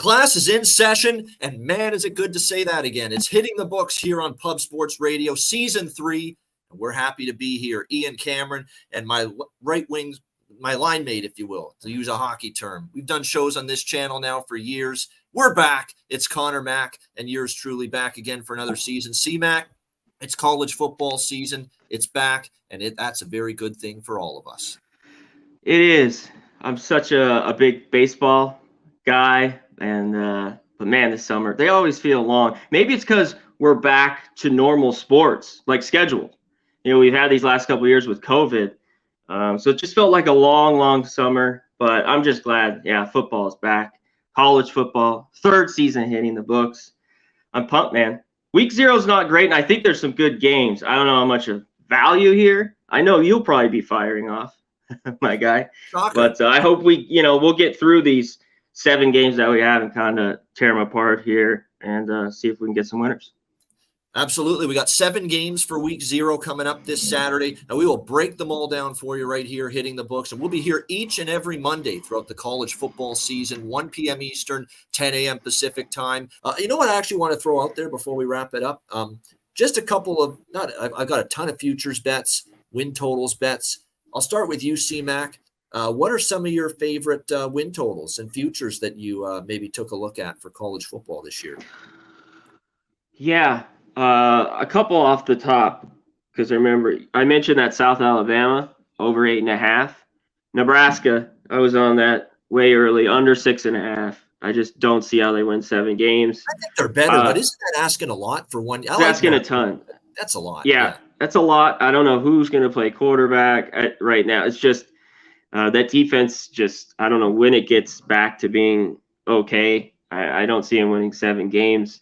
Class is in session, and man, is it good to say that again. It's hitting the books here on Pub Sports Radio, Season 3. And we're happy to be here. Ian Cameron and my right wing, my line mate, if you will, to use a hockey term. We've done shows on this channel now for years. We're back. It's Connor Mack and yours truly back again for another season. C-Mac, it's college football season. It's back, and that's a very good thing for all of us. It is. I'm such a big baseball guy, and but man, this summer they always feel long. Maybe it's because we're back to normal sports, like scheduled. You know, we've had these last couple of years with COVID, so it just felt like a long summer. But I'm just glad, yeah, football is back. College football, third season hitting the books. I'm pumped, man. Week 0 is not great, and I think there's some good games. I don't know how much of value here. I know you'll probably be firing off, my guy. Shocker. But I hope we'll get through these 7 games that we have and kind of tear them apart here and see if we can get some winners. Absolutely. We got 7 games for week 0 coming up this Saturday, and we will break them all down for you right here, hitting the books. And we'll be here each and every Monday throughout the college football season, 1 p.m. Eastern, 10 a.m. Pacific time. You know what I actually want to throw out there before we wrap it up? Just a couple of, I've got a ton of futures bets, win totals bets. I'll start with you, C-Mac. What are some of your favorite win totals and futures that you maybe took a look at for college football this year? Yeah, a couple off the top, because remember I mentioned that South Alabama over 8.5. Nebraska, I was on that way early, under 6.5. I just don't see how they win 7 games. I think they're better, but isn't that asking a lot for one? It's asking a ton. That's a lot. Yeah, that's a lot. I don't know who's going to play quarterback right now. It's just that defense I don't know when it gets back to being okay. I don't see them winning 7 games.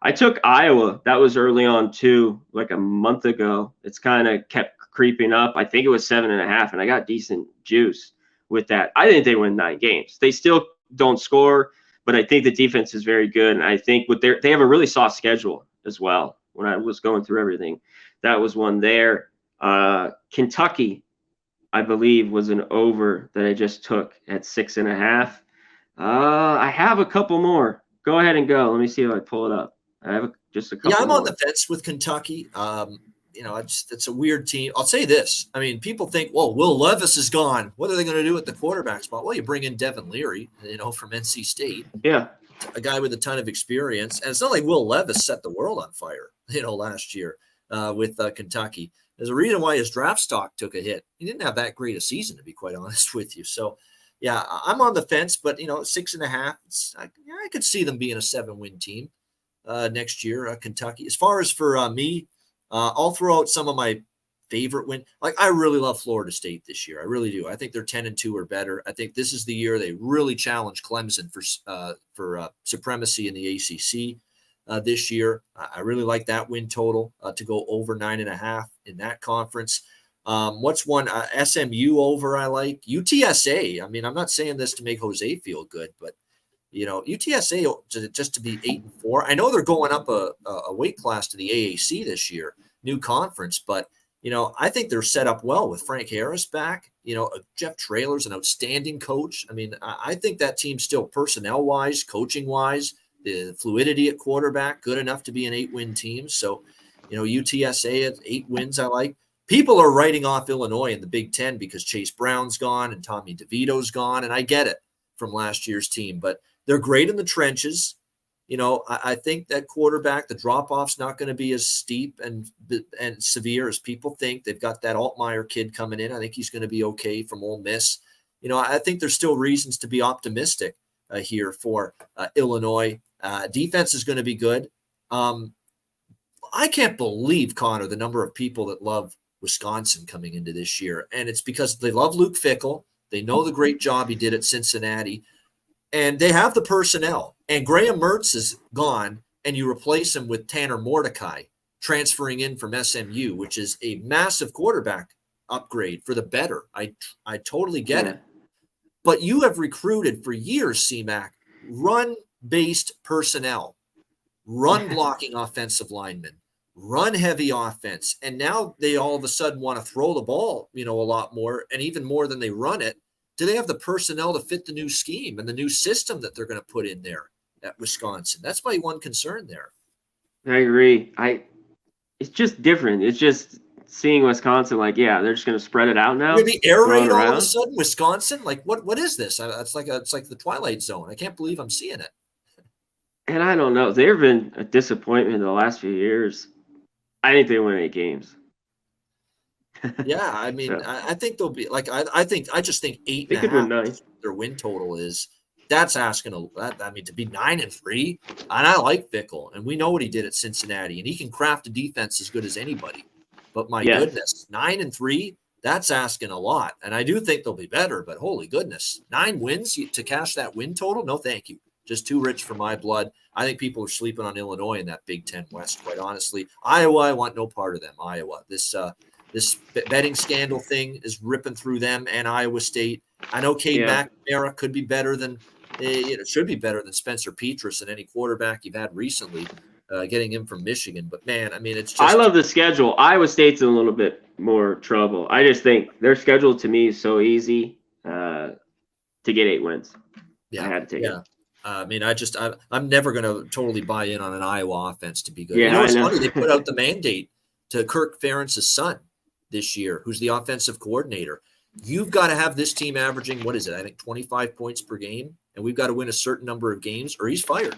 I took Iowa. That was early on too, like a month ago. It's kind of kept creeping up. I think it was 7.5, and I got decent juice with that. I think they win 9 games. They still don't score, but I think the defense is very good. And I think they have a really soft schedule as well. When I was going through everything, that was one there. Kentucky, I believe, was an over that I just took at 6.5. I have a couple more. Go ahead and go. Let me see if I pull it up. I have just a couple. Yeah, I'm more. on the fence with Kentucky. It's a weird team. I'll say this. I mean, people think, well, Will Levis is gone. What are they going to do at the quarterback spot? Well, you bring in Devin Leary, from NC State. Yeah. A guy with a ton of experience. And it's not like Will Levis set the world on fire, last year with Kentucky. There's a reason why his draft stock took a hit. He didn't have that great a season, to be quite honest with you. So, yeah, I'm on the fence, but, 6.5, I could see them being a 7-win team next year, Kentucky. As far as for me, I'll throw out some of my favorite win. Like, I really love Florida State this year. I really do. I think they're 10-2 or better. I think this is the year they really challenge Clemson for supremacy in the ACC this year. I really like that win total to go over 9.5 in that conference. What's one? SMU over I like. UTSA. I mean, I'm not saying this to make Jose feel good, but, UTSA just to be 8-4. I know they're going up a weight class to the AAC this year, new conference, but I think they're set up well with Frank Harris back. Jeff Traylor's an outstanding coach. I mean, I think that team's still personnel-wise, coaching-wise, the fluidity at quarterback, good enough to be an 8-win team. So, UTSA at 8 wins, I like. People are writing off Illinois in the Big Ten because Chase Brown's gone and Tommy DeVito's gone, and I get it from last year's team, but they're great in the trenches. I think that quarterback, the drop-off's not going to be as steep and severe as people think. They've got that Altmaier kid coming in. I think he's going to be okay from Ole Miss. I think there's still reasons to be optimistic here for Illinois. Defense is going to be good. I can't believe, Connor, the number of people that love Wisconsin coming into this year. And it's because they love Luke Fickell. They know the great job he did at Cincinnati. And they have the personnel. And Graham Mertz is gone, and you replace him with Tanner Mordecai, transferring in from SMU, which is a massive quarterback upgrade for the better. I totally get it. But you have recruited for years, CMAC, run-based personnel, run-blocking offensive linemen, run-heavy offense. And now they all of a sudden want to throw the ball, a lot more, and even more than they run it. Do they have the personnel to fit the new scheme and the new system that they're going to put in there? at Wisconsin. That's my one concern there. I agree. It's just different. It's just seeing Wisconsin like, yeah, they're just going to spread it out now. You're gonna be air throw it raid all of a around. sudden, Wisconsin. Like what is this? It's like the Twilight Zone. I can't believe I'm seeing it. And I don't know. They've been a disappointment in the last few years. I think they win 8 games. Yeah, I mean, So, I think they'll be like I just think eight they and a could win half 9. their win total is. That's asking I mean, to be 9-3, and I like Fickell, and we know what he did at Cincinnati, and he can craft a defense as good as anybody. But my Yes. goodness, 9-3, that's asking a lot, and I do think they'll be better. But holy goodness, 9 wins to cash that win total? No, thank you. Just too rich for my blood. I think people are sleeping on Illinois in that Big Ten West. Quite honestly, Iowa, I want no part of them. Iowa, this betting scandal thing is ripping through them and Iowa State. I know Cade McNamara could be better than. It should be better than Spencer Petras and any quarterback you've had recently, getting him from Michigan. But, man, I mean, it's just – I love the schedule. Iowa State's in a little bit more trouble. I just think their schedule to me is so easy to get 8 wins. Yeah, I had to take it. I mean, I'm never going to totally buy in on an Iowa offense to be good. Yeah, you know, it's I know. funny. They put out the mandate to Kirk Ferentz's son this year, who's the offensive coordinator. You've got to have this team averaging, what is it? I think 25 points per game, and we've got to win a certain number of games or he's fired.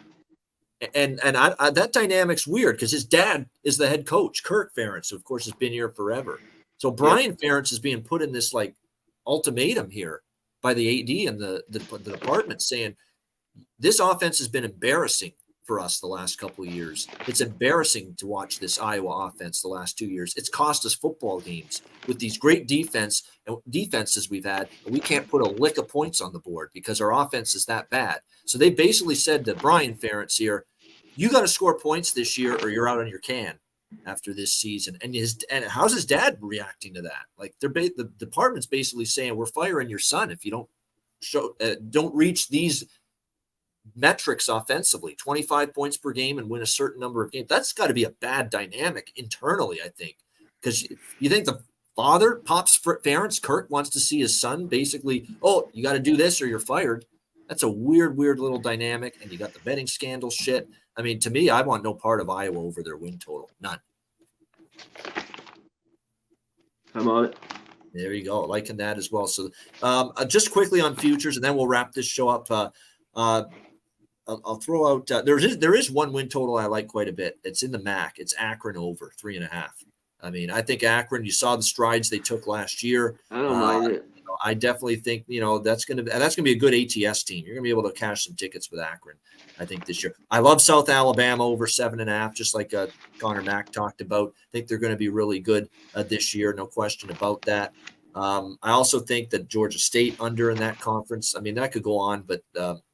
And that dynamic's weird because his dad is the head coach, Kirk Ferentz, who of course has been here forever. So Brian Ferentz is being put in this like ultimatum here by the AD and the department saying this offense has been embarrassing for us the last couple of years. It's embarrassing to watch this Iowa offense the last 2 years. It's cost us football games with these great defenses we've had, and we can't put a lick of points on the board because our offense is that bad. So they basically said to Brian Ferentz here, you got to score points this year or you're out on your can after this season. And how's his dad reacting to that? Like the department's basically saying we're firing your son if you don't reach these metrics offensively, 25 points per game and win a certain number of games. That's got to be a bad dynamic internally, I think, because you think the father, Pops Ferentz, Kirk, wants to see his son basically, oh, you got to do this or you're fired. That's a weird little dynamic. And you got the betting scandal shit. I mean, to me, I want no part of Iowa over their win total. None. I'm on it. There you go. Liking that as well. So just quickly on futures, and then we'll wrap this show up. I'll throw out there is one win total I like quite a bit. It's in the MAC. It's Akron over 3.5. I mean, I think Akron. You saw the strides they took last year. I don't mind it. I definitely think that's gonna be a good ATS team. You're gonna be able to cash some tickets with Akron, I think, this year. I love South Alabama over 7.5, just like Connor Mack talked about. I think they're going to be really good this year, no question about that. I also think that Georgia State under in that conference. I mean, that could go on, but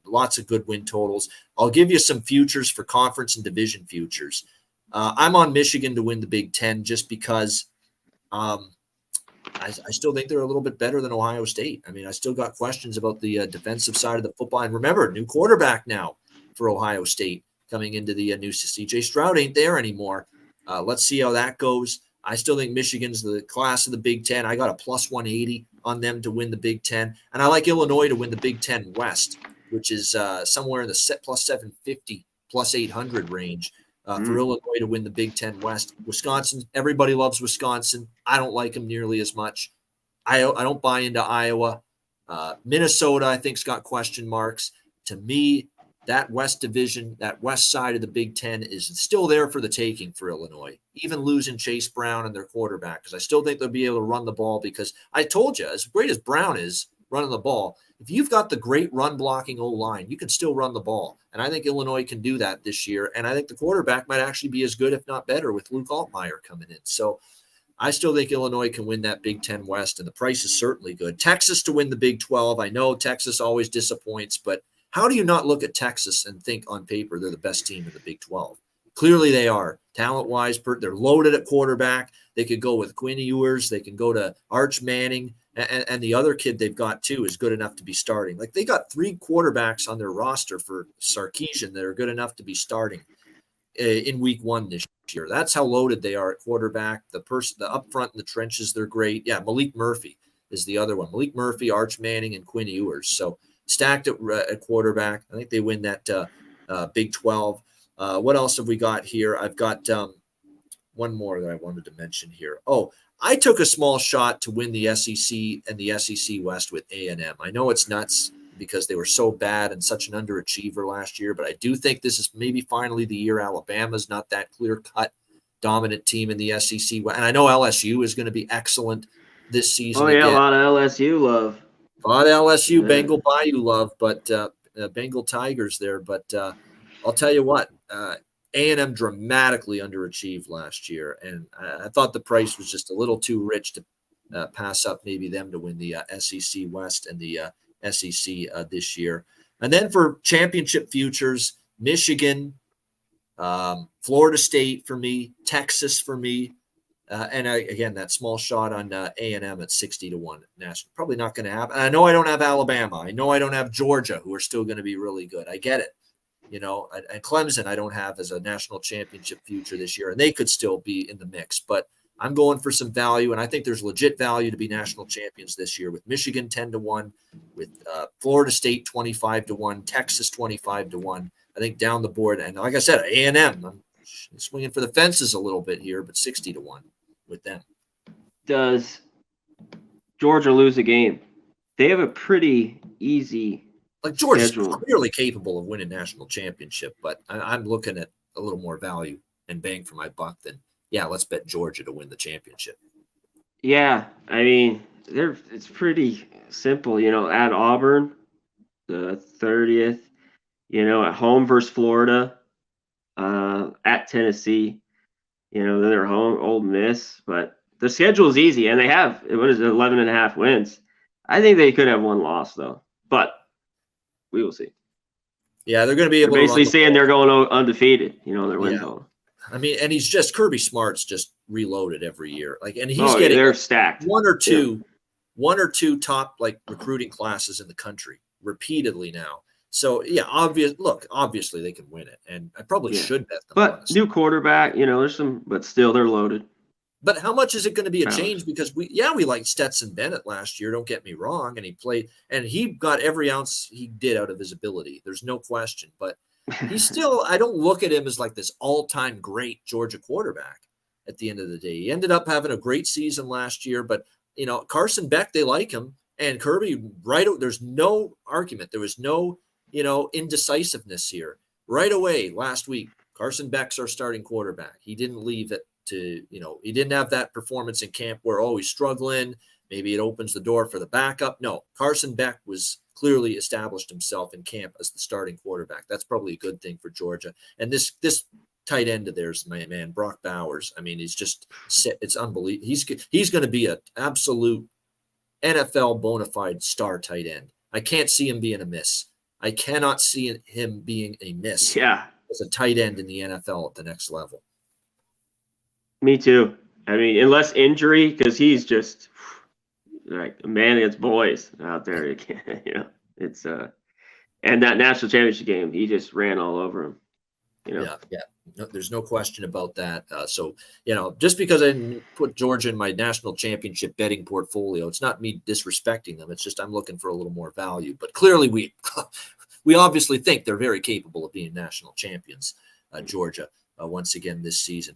lots of good win totals. I'll give you some futures for conference and division futures. I'm on Michigan to win the Big Ten just because I still think they're a little bit better than Ohio State. I mean, I still got questions about the defensive side of the football. And remember, new quarterback now for Ohio State coming into the new CJ Stroud ain't there anymore. Let's see how that goes. I still think Michigan's the class of the Big Ten. I got a plus 180 on them to win the Big Ten. And I like Illinois to win the Big Ten West, which is somewhere in the plus 750, plus 800 range for Illinois to win the Big Ten West. Wisconsin, everybody loves Wisconsin. I don't like them nearly as much. I don't buy into Iowa. Minnesota, I think, has got question marks. To me, that West division, that West side of the Big Ten is still there for the taking for Illinois, even losing Chase Brown and their quarterback, because I still think they'll be able to run the ball because I told you, as great as Brown is running the ball, if you've got the great run blocking O-line, you can still run the ball. And I think Illinois can do that this year. And I think the quarterback might actually be as good, if not better, with Luke Altmaier coming in. So I still think Illinois can win that Big Ten West, and the price is certainly good. Texas to win the Big 12. I know Texas always disappoints, but how do you not look at Texas and think on paper they're the best team in the Big 12? Clearly they are. Talent-wise, they're loaded at quarterback. They could go with Quinn Ewers. They can go to Arch Manning. And the other kid they've got, too, is good enough to be starting. Like, they got 3 quarterbacks on their roster for Sarkisian that are good enough to be starting in week 1 this year. That's how loaded they are at quarterback. The up front in the trenches, they're great. Yeah, Malik Murphy is the other one. Malik Murphy, Arch Manning, and Quinn Ewers. So stacked at quarterback. I think they win that Big 12. What else have we got here? I've got one more that I wanted to mention here. Oh, I took a small shot to win the SEC and the SEC West with A&M. I know it's nuts because they were so bad and such an underachiever last year, but I do think this is maybe finally the year Alabama's not that clear-cut dominant team in the SEC. And I know LSU is going to be excellent this season. Oh, yeah, again. A lot of LSU love. A lot of LSU, yeah. Bengal Bayou love, but Bengal Tigers there. But I'll tell you what, A&M dramatically underachieved last year, and I thought the price was just a little too rich to pass up maybe them to win the SEC West and the SEC this year. And then for championship futures, Michigan, Florida State for me, Texas for me, and again, that small shot on A&M at 60-1 national. Probably not going to happen. I know I don't have Alabama. I know I don't have Georgia, who are still going to be really good. I get it. You know, and Clemson I don't have as a national championship future this year, and they could still be in the mix. But I'm going for some value, and I think there's legit value to be national champions this year with Michigan 10-1, with Florida State 25-1, Texas 25-1. I think down the board, and like I said, A&M, I'm swinging for the fences a little bit here, but 60-1 with them. Does Georgia lose a game? They have a pretty easy Georgia's clearly capable of winning national championship, but I'm looking at a little more value and bang for my buck than, yeah, let's bet Georgia to win the championship. Yeah, I mean, it's pretty simple, you know, at Auburn, the 30th, you know, at home versus Florida, at Tennessee, you know, then they're home, Ole Miss, but the schedule is easy, and they have, 11.5 wins. I think they could have one loss, though, but we will see. Yeah, they're going to be able to basically saying they're going undefeated, you know, their win total. I mean, and he's just Kirby Smart's just reloaded every year. And he's getting they're stacked. one or two top recruiting classes in the country repeatedly now. So yeah, obviously they can win it, and I probably should bet them. But honestly. New quarterback, you know, there's some, but still they're loaded. But how much is it going to be a change? Because we liked Stetson Bennett last year. Don't get me wrong, and he played, and he got every ounce he did out of his ability. There's no question. But he's still, I don't look at him as like this all-time great Georgia quarterback. At the end of the day, he ended up having a great season last year. But you know, Carson Beck, they like him, and Kirby. There's no argument. There was no indecisiveness here. Right away last week, Carson Beck's our starting quarterback. He didn't leave it. He didn't have that performance in camp where, he's struggling. Maybe it opens the door for the backup. No, Carson Beck was clearly established himself in camp as the starting quarterback. That's probably a good thing for Georgia. And this tight end of theirs, my man, Brock Bowers. I mean, he's just it's unbelievable. He's going to be an absolute NFL bona fide star tight end. I can't see him being a miss. I cannot see him being a miss. Yeah, as a tight end in the NFL at the next level. Me too. I mean, unless injury, because he's just like a man against boys out there. You know, it's and that national championship game, he just ran all over him. You know. Yeah. No, there's no question about that. So just because I didn't put Georgia in my national championship betting portfolio, it's not me disrespecting them. It's just I'm looking for a little more value. But clearly, we obviously think they're very capable of being national champions, Georgia. Once again this season.